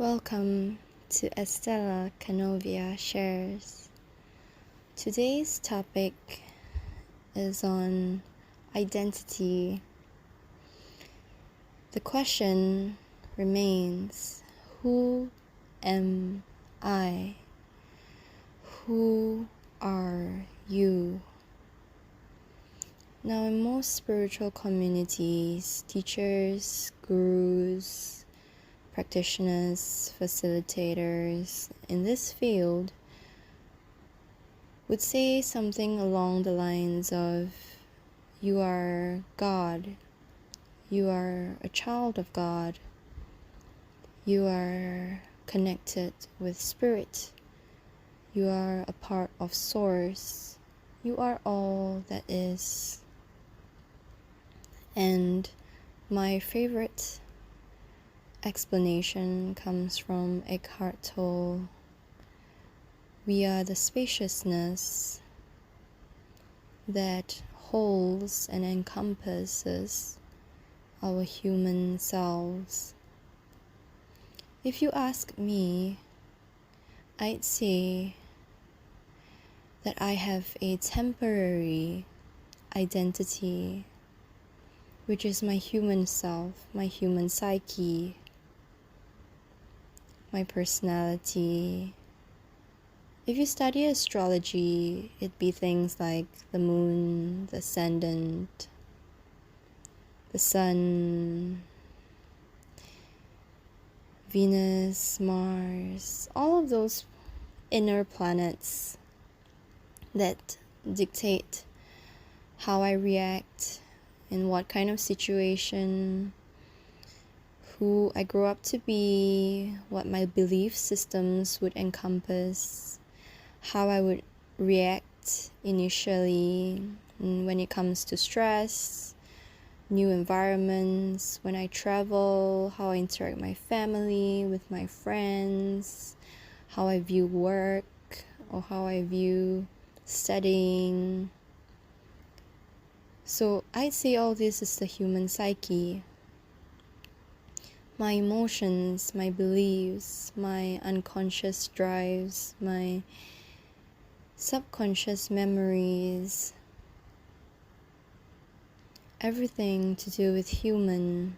Welcome to Estela Kanoviya Shares. Today's topic is on identity. The question remains, who am I? Who are you? Now, in most spiritual communities, teachers, gurus, practitioners, facilitators in this field would say something along the lines of, you are God, you are a child of God, you are connected with Spirit, you are a part of Source, you are all that is. And my favorite explanation comes from Eckhart Tolle. We are the spaciousness that holds and encompasses our human selves. If you ask me, I'd say that I have a temporary identity, which is my human self, my human psyche, my personality. If you study astrology, it'd be things like the moon, the ascendant, the sun, Venus, Mars, all of those inner planets that dictate how I react, in what kind of situation, who I grow up to be, what my belief systems would encompass, how I would react initially when it comes to stress, new environments, when I travel, how I interact with my family, with my friends, how I view work, or how I view studying. So I'd say all this is the human psyche. My emotions, my beliefs, my unconscious drives, my subconscious memories, everything to do with human,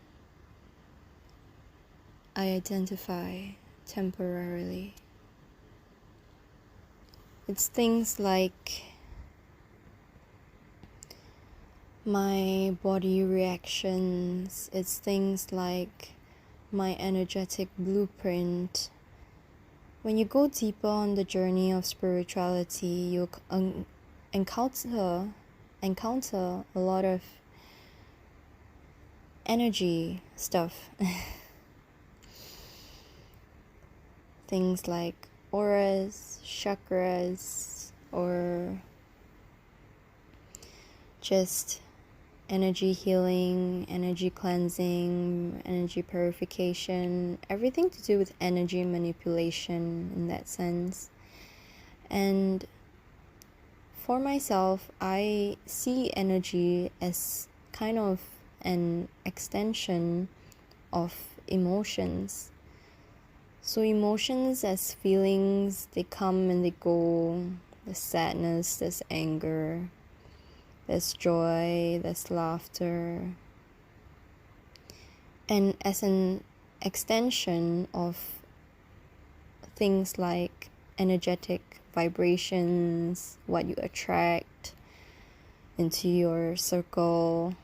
I identify temporarily. It's things like my body reactions, it's things like my energetic blueprint. When you go deeper on the journey of spirituality, you encounter a lot of energy stuff. Things like auras, chakras, or just energy healing, energy cleansing, energy purification, everything to do with energy manipulation in that sense. And for myself, I see energy as kind of an extension of emotions. So emotions as feelings, they come and they go. There's sadness, there's anger, there's joy, there's laughter. And as an extension of things like energetic vibrations, what you attract into your circle,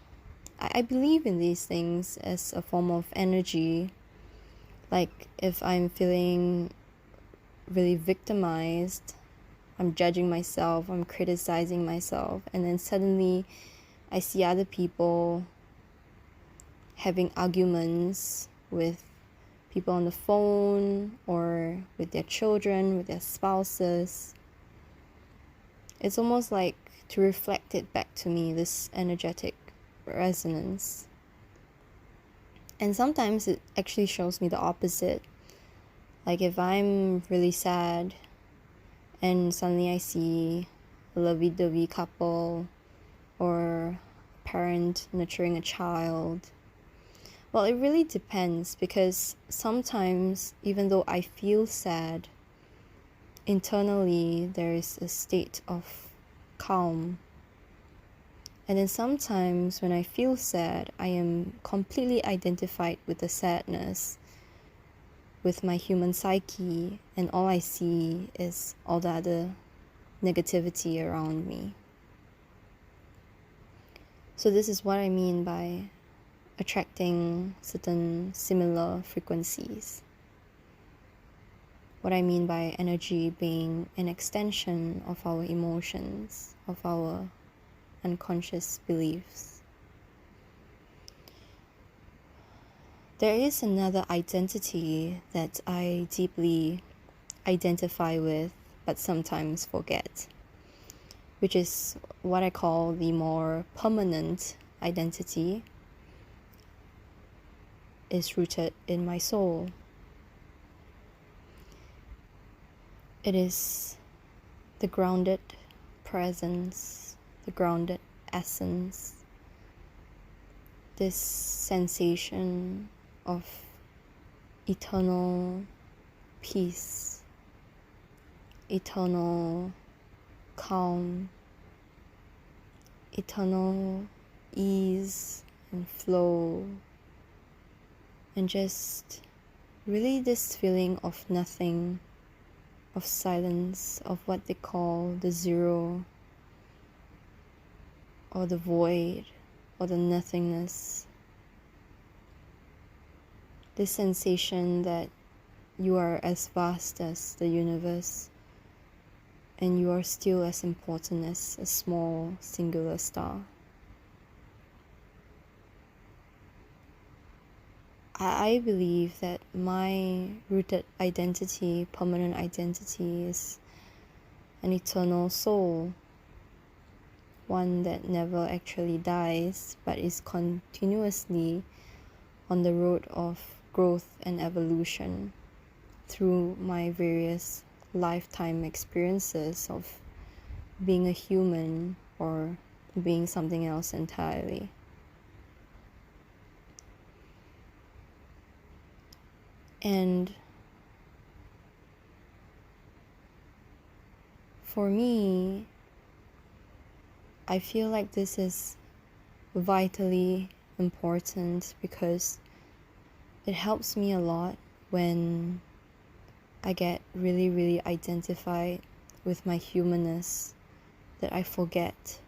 I believe in these things as a form of energy. Like if I'm feeling really victimized, I'm judging myself, I'm criticizing myself, and then suddenly I see other people having arguments with people on the phone or with their children, with their spouses. It's almost like to reflect it back to me, this energetic resonance. And sometimes it actually shows me the opposite. Like if I'm really sad and suddenly I see a lovey-dovey couple or a parent nurturing a child, Well, it really depends, because sometimes, even though I feel sad, internally there is a state of calm. And then sometimes when I feel sad, I am completely identified with the sadness, with my human psyche, and all I see is all the other negativity around me. So this is what I mean by attracting certain similar frequencies. What I mean by energy being an extension of our emotions, of our unconscious beliefs. There is another identity that I deeply identify with, but sometimes forget, which is what I call the more permanent identity. Is rooted in my soul. It is the grounded presence, the grounded essence, this sensation of eternal peace, eternal calm, eternal ease and flow, and just really this feeling of nothing, of silence, of what they call the zero, or the void, or the nothingness. This sensation that you are as vast as the universe, and you are still as important as a small singular star. I believe that my rooted identity, permanent identity, is an eternal soul, one that never actually dies, but is continuously on the road of growth and evolution through my various lifetime experiences of being a human or being something else entirely. And for me, I feel like this is vitally important because it helps me a lot when I get really identified with my humanness, that I forget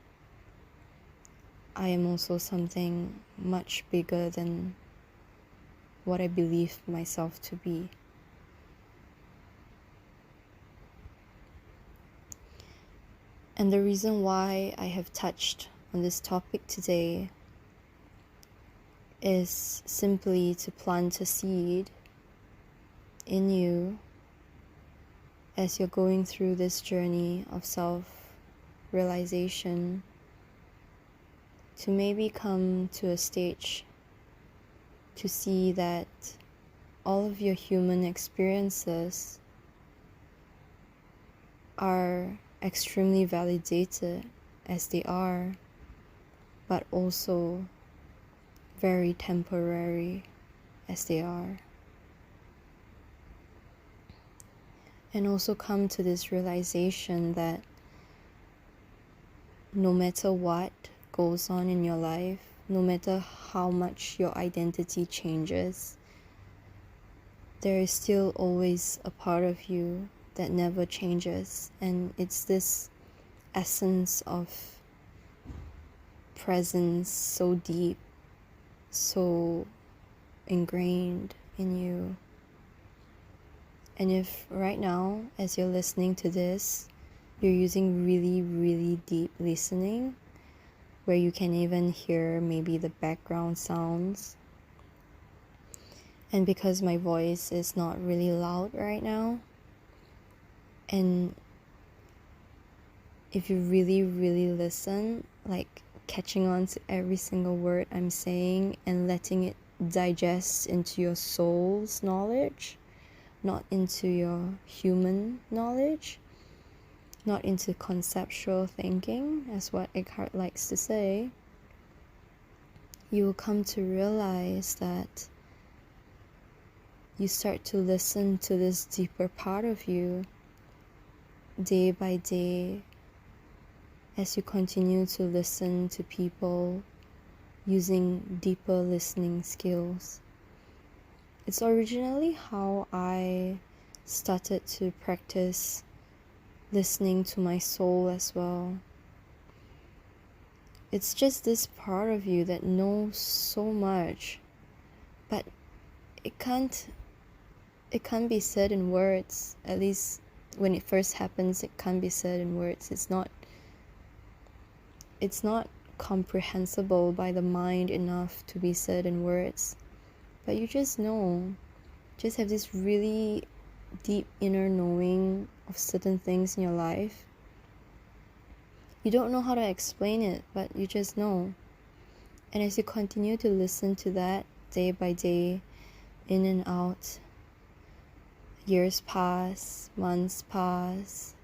I am also something much bigger than what I believe myself to be. And the reason why I have touched on this topic today is simply to plant a seed in you as you're going through this journey of self-realization, to maybe come to a stage to see that all of your human experiences are extremely validated as they are, but also very temporary as they are. And also come to this realization that no matter what goes on in your life, no matter how much your identity changes, there is still always a part of you that never changes, and it's this essence of presence so deep, so ingrained in you. And if right now, as you're listening to this, you're using really deep listening, where you can even hear maybe the background sounds, and because my voice is not really loud right now, and if you really listen, like catching on to every single word I'm saying and letting it digest into your soul's knowledge, not into your human knowledge, not into conceptual thinking, as what Eckhart likes to say, you will come to realize that you start to listen to this deeper part of you day by day as you continue to listen to people using deeper listening skills. It's originally how I started to practice listening to my soul as well. It's just this part of you that knows so much, but it can't be said in words. At least when it first happens, it can't be said in words. It's not comprehensible by the mind enough to be said in words. But you just know, just have this really deep inner knowing of certain things in your life. You don't know how to explain it, but you just know. And as you continue to listen to that day by day, in and out, years pass, months pass,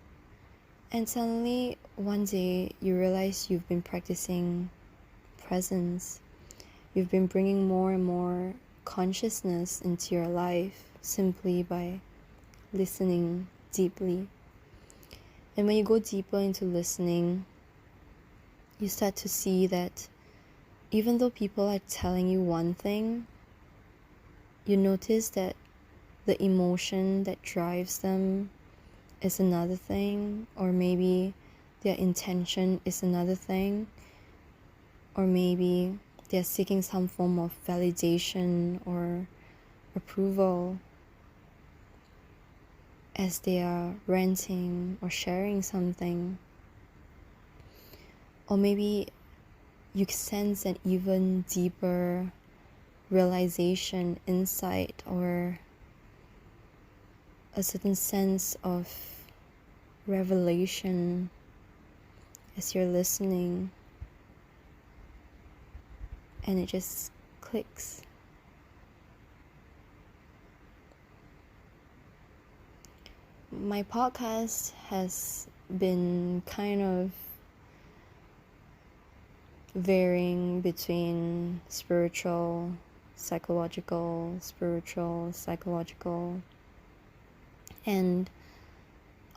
and suddenly one day you realize you've been practicing presence. You've been bringing more and more consciousness into your life simply by listening deeply. And when you go deeper into listening, you start to see that even though people are telling you one thing, you notice that the emotion that drives them is another thing, or maybe their intention is another thing, or maybe they're seeking some form of validation or approval as they are ranting or sharing something. Or maybe you sense an even deeper realization, insight, or a certain sense of revelation as you're listening, and it just clicks. My podcast has been kind of varying between spiritual, psychological, and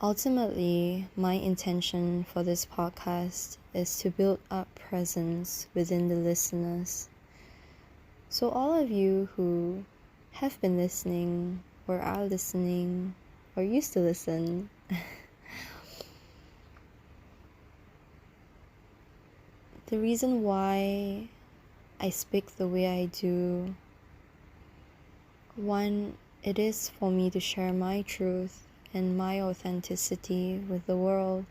ultimately my intention for this podcast is to build up presence within the listeners. So all of you who have been listening or are listening or used to listen, the reason why I speak the way I do, one, it is for me to share my truth and my authenticity with the world,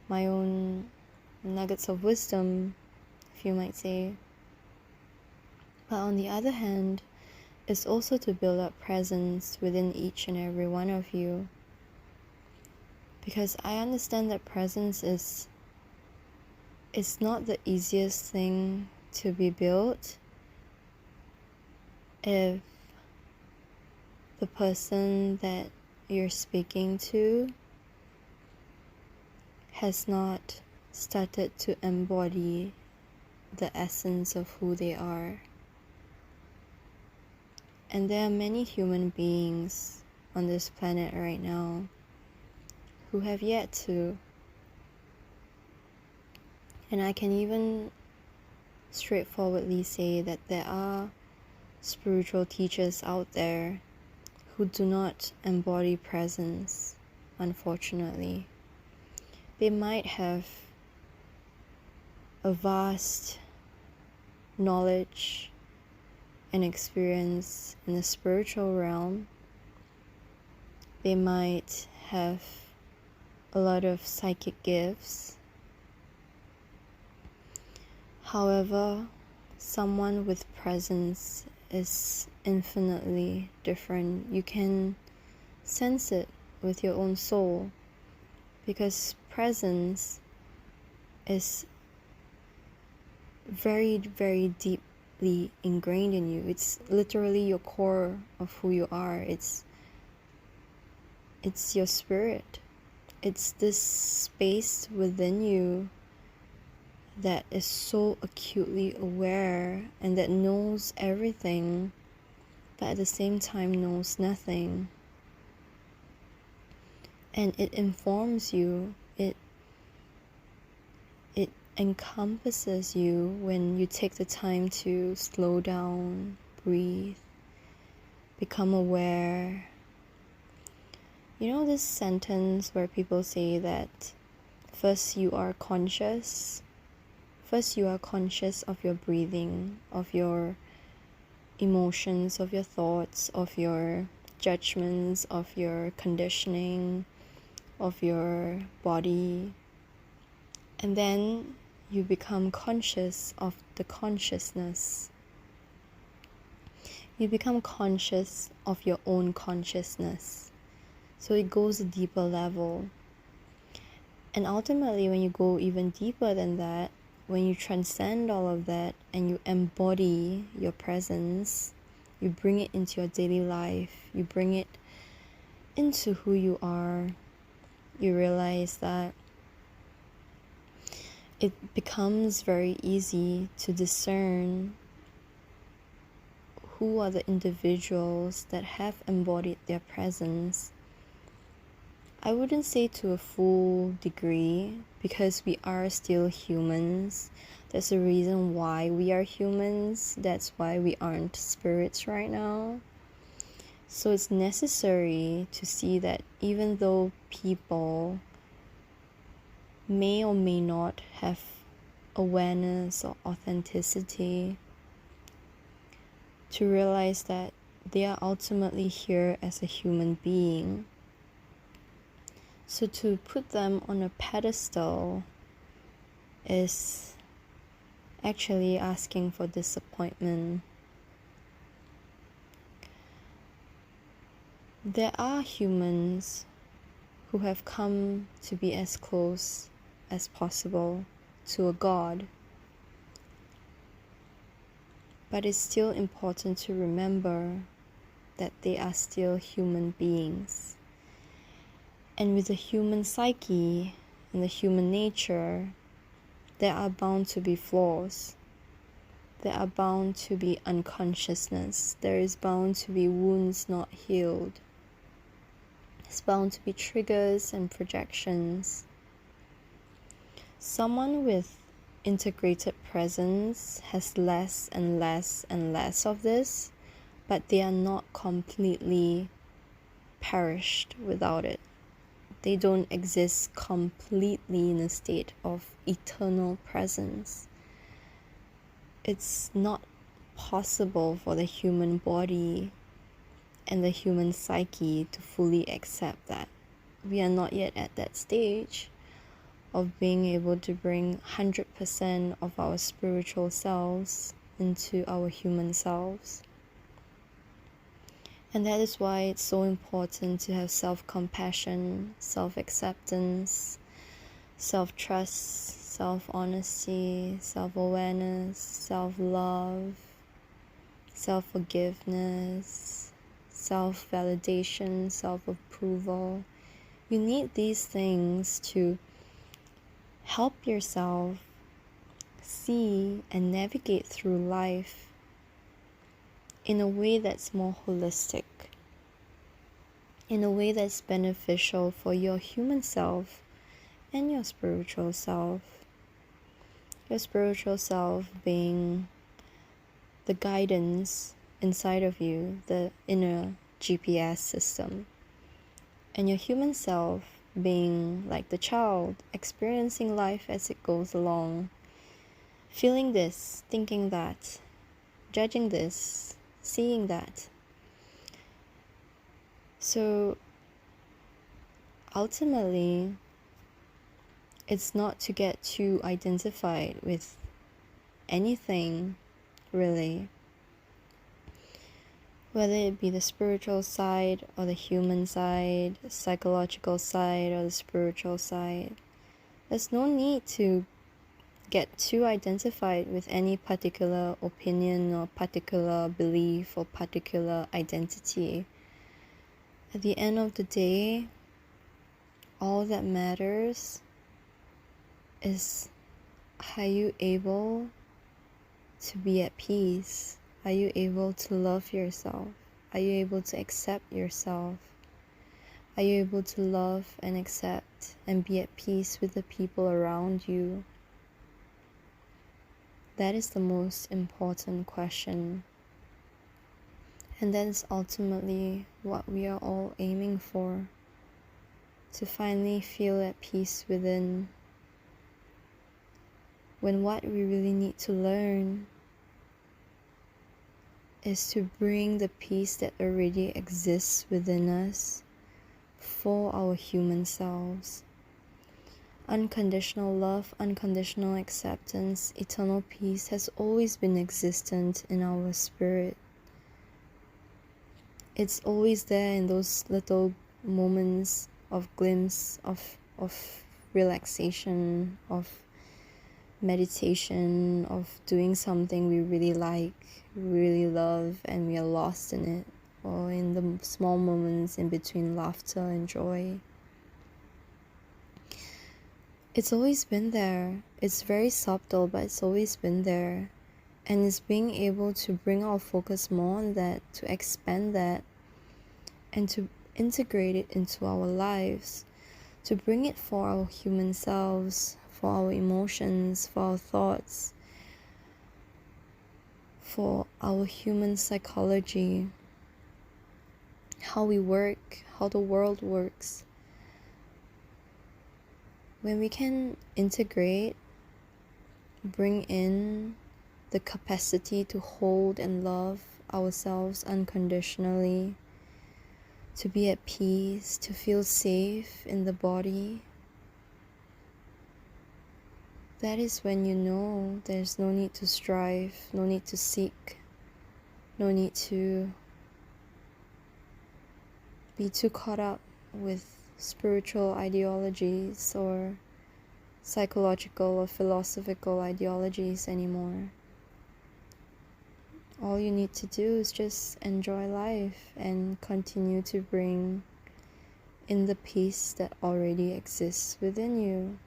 my own nuggets of wisdom, if you might say. But on the other hand, it's also to build up presence within each and every one of you. Because I understand that presence it's not the easiest thing to be built if the person that you're speaking to has not started to embody the essence of who they are. And there are many human beings on this planet right now who have yet to. And I can even straightforwardly say that there are spiritual teachers out there who do not embody presence, unfortunately. They might have a vast knowledge and experience in the spiritual realm. They might have a lot of psychic gifts. However, someone with presence is infinitely different. You can sense it with your own soul, because presence is very, very deeply ingrained in you. It's literally your core of who you are. It's your spirit. It's this space within you that is so acutely aware and that knows everything, but at the same time knows nothing. And it informs you, it encompasses you when you take the time to slow down, breathe, become aware. You know this sentence where people say that first you are conscious of your breathing, of your emotions, of your thoughts, of your judgments, of your conditioning, of your body, and then you become conscious of the consciousness. You become conscious of your own consciousness. So it goes a deeper level. And ultimately, when you go even deeper than that, when you transcend all of that and you embody your presence, you bring it into your daily life, you bring it into who you are, you realize that it becomes very easy to discern who are the individuals that have embodied their presence. I wouldn't say to a full degree, because we are still humans. There's a reason why we are humans. That's why we aren't spirits right now. So it's necessary to see that even though people may or may not have awareness or authenticity, to realize that they are ultimately here as a human being. So to put them on a pedestal is actually asking for disappointment. There are humans who have come to be as close as possible to a God. But it's still important to remember that they are still human beings. And with the human psyche and the human nature, there are bound to be flaws. There are bound to be unconsciousness. There is bound to be wounds not healed. There's bound to be triggers and projections. Someone with integrated presence has less and less and less of this, but they are not completely perished without it. They don't exist completely in a state of eternal presence. It's not possible for the human body and the human psyche to fully accept that. We are not yet at that stage of being able to bring 100% of our spiritual selves into our human selves. And that is why it's so important to have self-compassion, self-acceptance, self-trust, self-honesty, self-awareness, self-love, self-forgiveness, self-validation, self-approval. You need these things to help yourself see and navigate through life in a way that's more holistic, in a way that's beneficial for your human self and your spiritual self. Your spiritual self being the guidance inside of you, the inner GPS system, and your human self being like the child, experiencing life as it goes along, feeling this, thinking that, judging this, seeing that. So ultimately, it's not to get too identified with anything, really. Whether it be the spiritual side or the human side, the psychological side or the spiritual side. There's no need to get too identified with any particular opinion or particular belief or particular identity. At the end of the day, all that matters is Are you able to be at peace? Are you able to love yourself? Are you able to accept yourself? Are you able to love and accept and be at peace with the people around you? That is the most important question. And that is ultimately what we are all aiming for. To finally feel at peace within. When what we really need to learn is to bring the peace that already exists within us for our human selves. Unconditional love, unconditional acceptance, eternal peace has always been existent in our spirit. It's always there in those little moments of glimpse of relaxation, of meditation, of doing something we really like, really love, and we are lost in it, or in the small moments in between laughter and joy. It's always been there. It's very subtle, but it's always been there. And it's being able to bring our focus more on that, to expand that, and to integrate it into our lives, to bring it for our human selves, for our emotions, for our thoughts, for our human psychology, how we work, how the world works. When we can integrate, bring in the capacity to hold and love ourselves unconditionally, to be at peace, to feel safe in the body, that is when you know there's no need to strive, no need to seek, no need to be too caught up with spiritual ideologies or psychological or philosophical ideologies anymore. All you need to do is just enjoy life and continue to bring in the peace that already exists within you,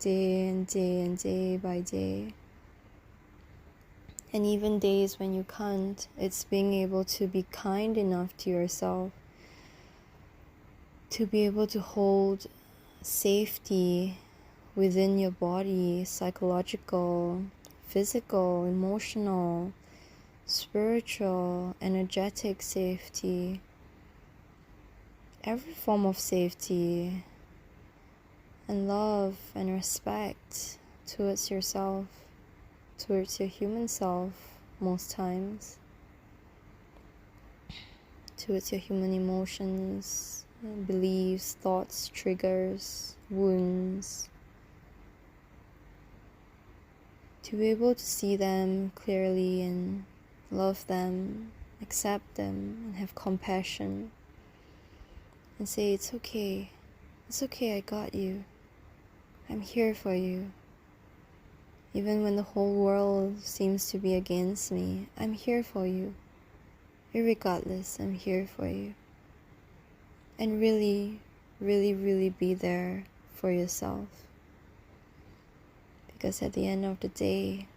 day and day and day by day. And even days when you can't, it's being able to be kind enough to yourself, to be able to hold safety within your body, psychological, physical, emotional, spiritual, energetic safety, every form of safety, and love and respect towards yourself, towards your human self most times, towards your human emotions, beliefs, thoughts, triggers, wounds, to be able to see them clearly and love them, accept them, and have compassion, and say, it's okay, I got you, I'm here for you. Even when the whole world seems to be against me, I'm here for you. Irregardless, I'm here for you. And really, really, really be there for yourself. Because at the end of the day,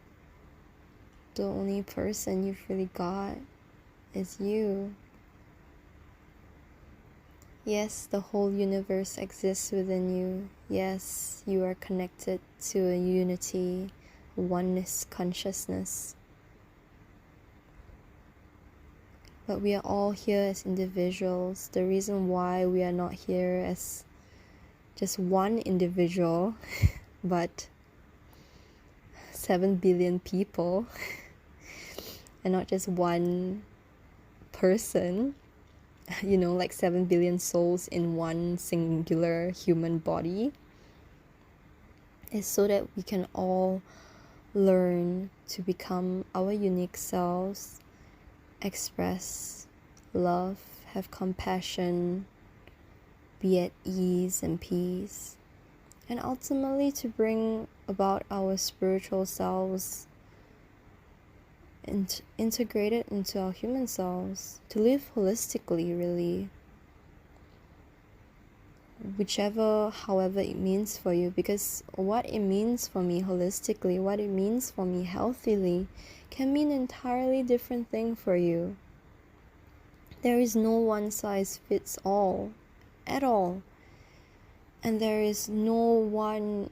the only person you've really got is you. Yes, the whole universe exists within you. Yes, you are connected to a unity, oneness consciousness. But we are all here as individuals. The reason why we are not here as just one individual, but 7 billion people, and not just one person, like 7 billion souls in one singular human body, is so that we can all learn to become our unique selves, express love, have compassion, be at ease and peace, and ultimately to bring about our spiritual selves and integrate it into our human selves, to live holistically, really. however it means for you, because what it means for me holistically, what it means for me healthily, can mean an entirely different thing for you. There is no one size fits all at all, and there is no one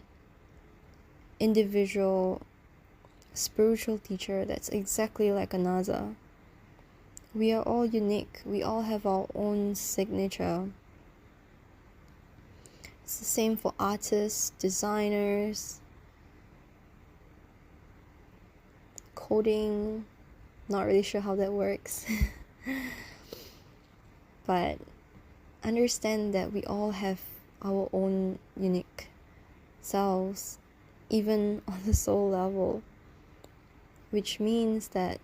individual spiritual teacher that's exactly like another. We are all unique. We all have our own signature. It's the same for artists, designers, coding. Not really sure how that works. But understand that we all have our own unique selves, even on the soul level, which means that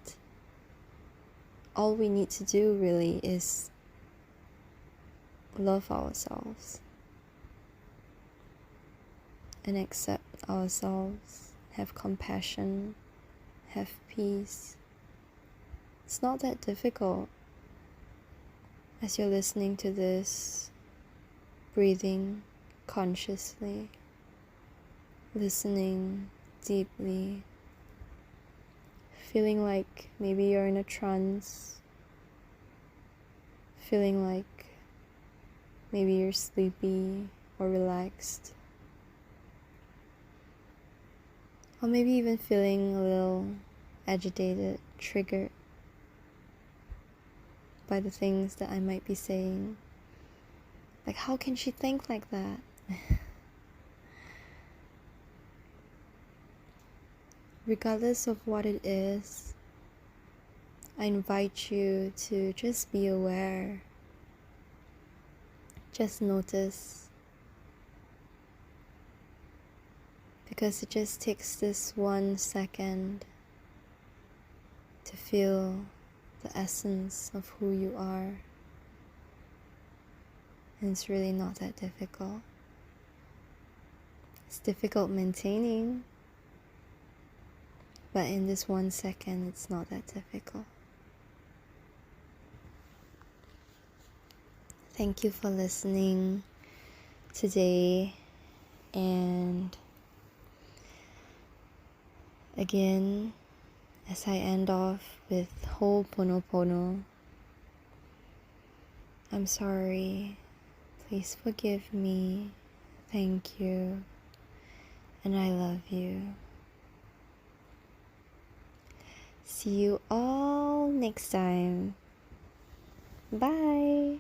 all we need to do really is love ourselves and accept ourselves, have compassion, have peace. It's not that difficult. As you're listening to this, breathing consciously, listening deeply, feeling like maybe you're in a trance, feeling like maybe you're sleepy or relaxed, or maybe even feeling a little agitated, triggered by the things that I might be saying. Like, how can she think like that? Regardless of what it is, I invite you to just be aware. Just notice. Because it just takes this 1 second to feel the essence of who you are. And it's really not that difficult. It's difficult maintaining, but in this 1 second, it's not that difficult. Thank you for listening today, and again, as I end off with Ho'oponopono, I'm sorry, please forgive me, thank you, and I love you. See you all next time. Bye.